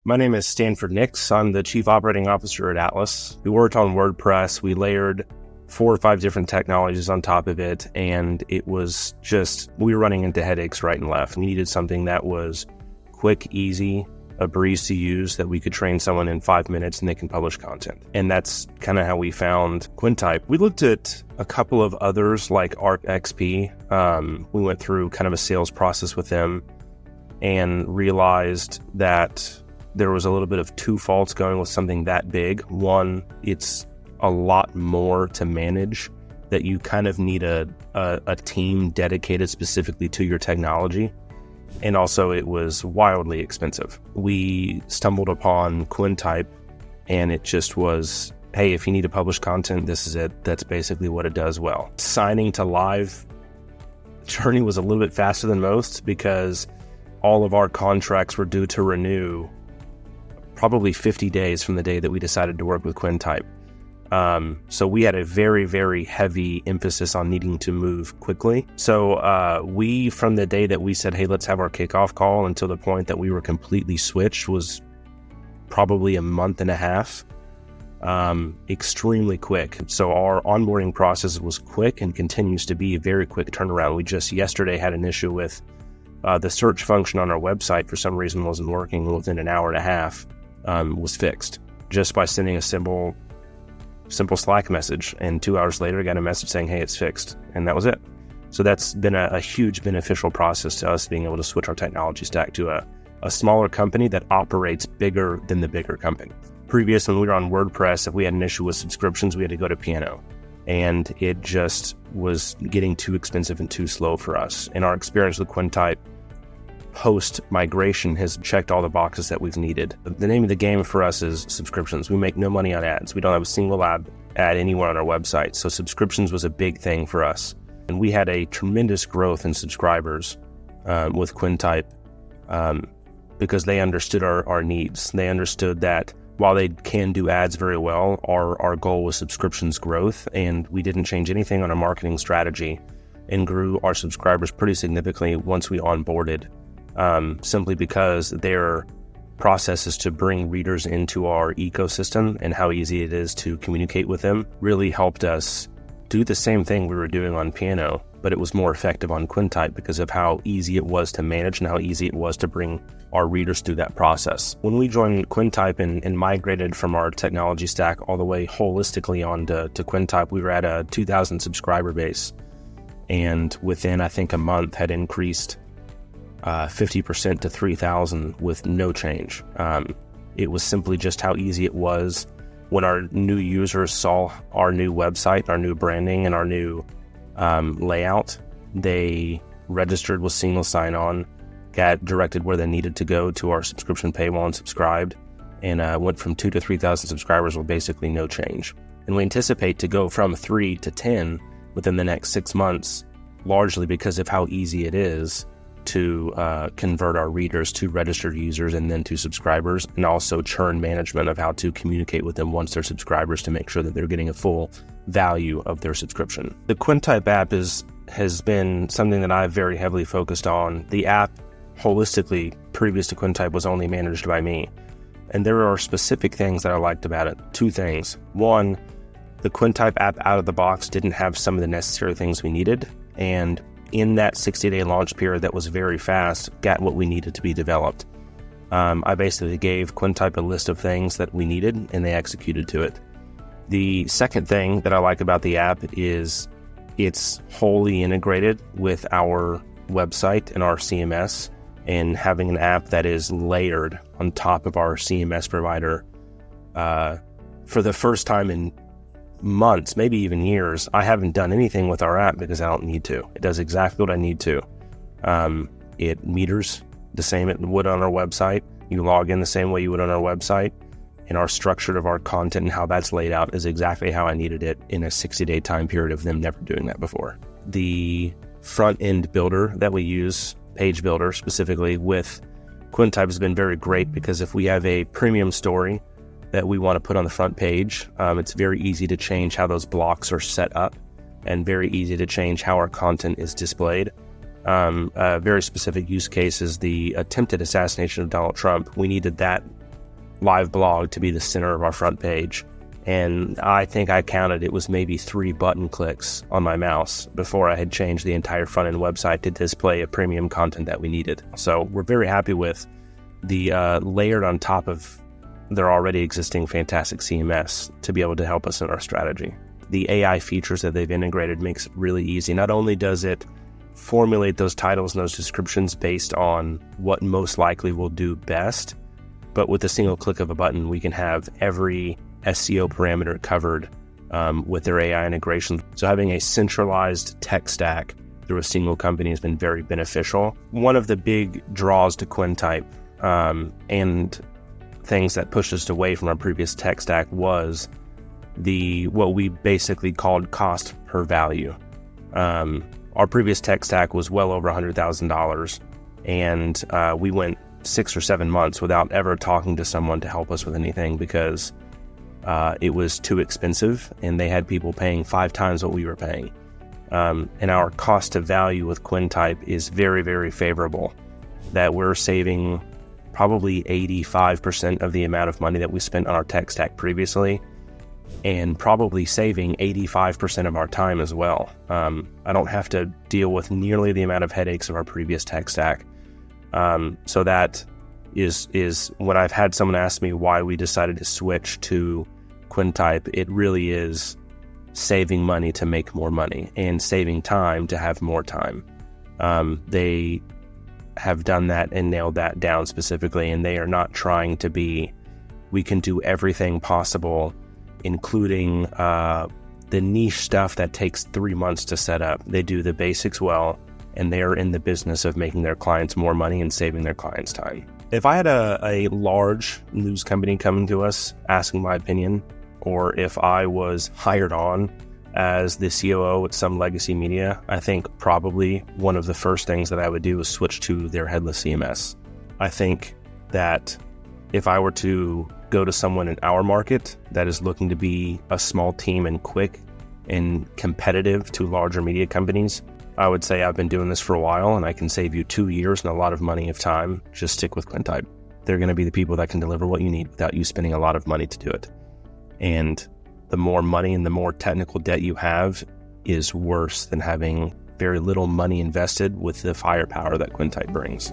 My name is Stanford Nix. I'm the Chief Operating Officer at Atlas. We worked on WordPress. We layered 4 or 5 different technologies on top of it, and it was just, we were running into headaches right and left. We needed something that was quick, easy, a breeze to use, that we could train someone in 5 minutes and they can publish content. And that's kind of how we found Quintype. We looked at a couple of others like ArcXP. We went through kind of a sales process with them and realized that there was a little bit of two faults going with something that big. One, it's a lot more to manage, that you kind of need a team dedicated specifically to your technology. And also it was wildly expensive. We stumbled upon Quintype and it just was, hey, if you need to publish content, this is it. That's basically what it does well. Signing to live journey was a little bit faster than most because all of our contracts were due to renew probably 50 days from the day that we decided to work with Quintype. So we had a very, very heavy emphasis on needing to move quickly. So we, from the day that we said, hey, let's have our kickoff call until the point that we were completely switched was probably a month and a half, extremely quick. So our onboarding process was quick and continues to be a very quick turnaround. We just yesterday had an issue with the search function on our website for some reason wasn't working. Within an hour and a half was fixed just by sending a simple Slack message, and 2 hours later I got a message saying, hey, it's fixed, and that was it. So that's been a huge beneficial process to us being able to switch our technology stack to a smaller company that operates bigger than the bigger company. Previous, when we were on WordPress, if we had an issue with subscriptions, we had to go to Piano, and it just was getting too expensive and too slow for us. And our experience with Quintype post-migration has checked all the boxes that we've needed. The name of the game for us is subscriptions. We make no money on ads. We don't have a single ad anywhere on our website. So subscriptions was a big thing for us. And we had a tremendous growth in subscribers with Quintype because they understood our needs. They understood that while they can do ads very well, our goal was subscriptions growth, and we didn't change anything on our marketing strategy and grew our subscribers pretty significantly once we onboarded. Simply because their processes to bring readers into our ecosystem and how easy it is to communicate with them really helped us do the same thing we were doing on Piano, but it was more effective on Quintype because of how easy it was to manage and how easy it was to bring our readers through that process. When we joined Quintype and migrated from our technology stack all the way holistically onto Quintype, we were at a 2,000 subscriber base, and within, I think, a month had increased 50% to 3,000 with no change. It was simply just how easy it was. When our new users saw our new website, our new branding, and our new layout, they registered with single sign-on, got directed where they needed to go to our subscription paywall and subscribed, and went from 2,000 to 3,000 subscribers with basically no change. And we anticipate to go from 3 to 10 within the next 6 months, largely because of how easy it is to convert our readers to registered users and then to subscribers, and also churn management of how to communicate with them once they're subscribers to make sure that they're getting a full value of their subscription. The Quintype app has been something that I've very heavily focused on. The app holistically, previous to Quintype, was only managed by me. And there are specific things that I liked about it. 2 things. One, the Quintype app out of the box didn't have some of the necessary things we needed, and in that 60-day launch period that was very fast, got what we needed to be developed. I basically gave Quintype a list of things that we needed, and they executed to it. The second thing that I like about the app is it's wholly integrated with our website and our CMS, and having an app that is layered on top of our CMS provider. For the first time in months, maybe even years, I haven't done anything with our app because I don't need to. It does exactly what I need to. It meters the same it would on our website. You log in the same way you would on our website, and our structure of our content and how that's laid out is exactly how I needed it in a 60-day time period of them never doing that before. The front-end builder that we use, page builder specifically with Quintype, has been very great because if we have a premium story that we want to put on the front page, it's very easy to change how those blocks are set up and very easy to change how our content is displayed. A very specific use case is the attempted assassination of Donald Trump. We needed that live blog to be the center of our front page. And I think I counted it was maybe 3 button clicks on my mouse before I had changed the entire front-end website to display a premium content that we needed. So we're very happy with the layered on top of their already existing fantastic CMS to be able to help us in our strategy. The AI features that they've integrated makes it really easy. Not only does it formulate those titles and those descriptions based on what most likely will do best, but with a single click of a button, we can have every SEO parameter covered with their AI integration. So having a centralized tech stack through a single company has been very beneficial. One of the big draws to Quintype and things that pushed us away from our previous tech stack was what we basically called cost per value. Our previous tech stack was well over $100,000, and we went 6 or 7 months without ever talking to someone to help us with anything because it was too expensive, and they had people paying 5 times what we were paying. And our cost of value with Quintype is very, very favorable, that we're saving probably 85% of the amount of money that we spent on our tech stack previously, and probably saving 85% of our time as well. I don't have to deal with nearly the amount of headaches of our previous tech stack. So that is when I've had someone ask me why we decided to switch to Quintype, it really is saving money to make more money and saving time to have more time. They have done that and nailed that down specifically, and they are not trying to be, we can do everything possible, including the niche stuff that takes 3 months to set up. They do the basics well, and they're in the business of making their clients more money and saving their clients time. If I had a large news company coming to us asking my opinion, or if I was hired on as the COO at some legacy media, I think probably one of the first things that I would do is switch to their headless CMS. I think that if I were to go to someone in our market that is looking to be a small team and quick and competitive to larger media companies, I would say I've been doing this for a while and I can save you 2 years and a lot of money of time. Just stick with Quintype. They're going to be the people that can deliver what you need without you spending a lot of money to do it. And the more money and the more technical debt you have is worse than having very little money invested with the firepower that Quintype brings.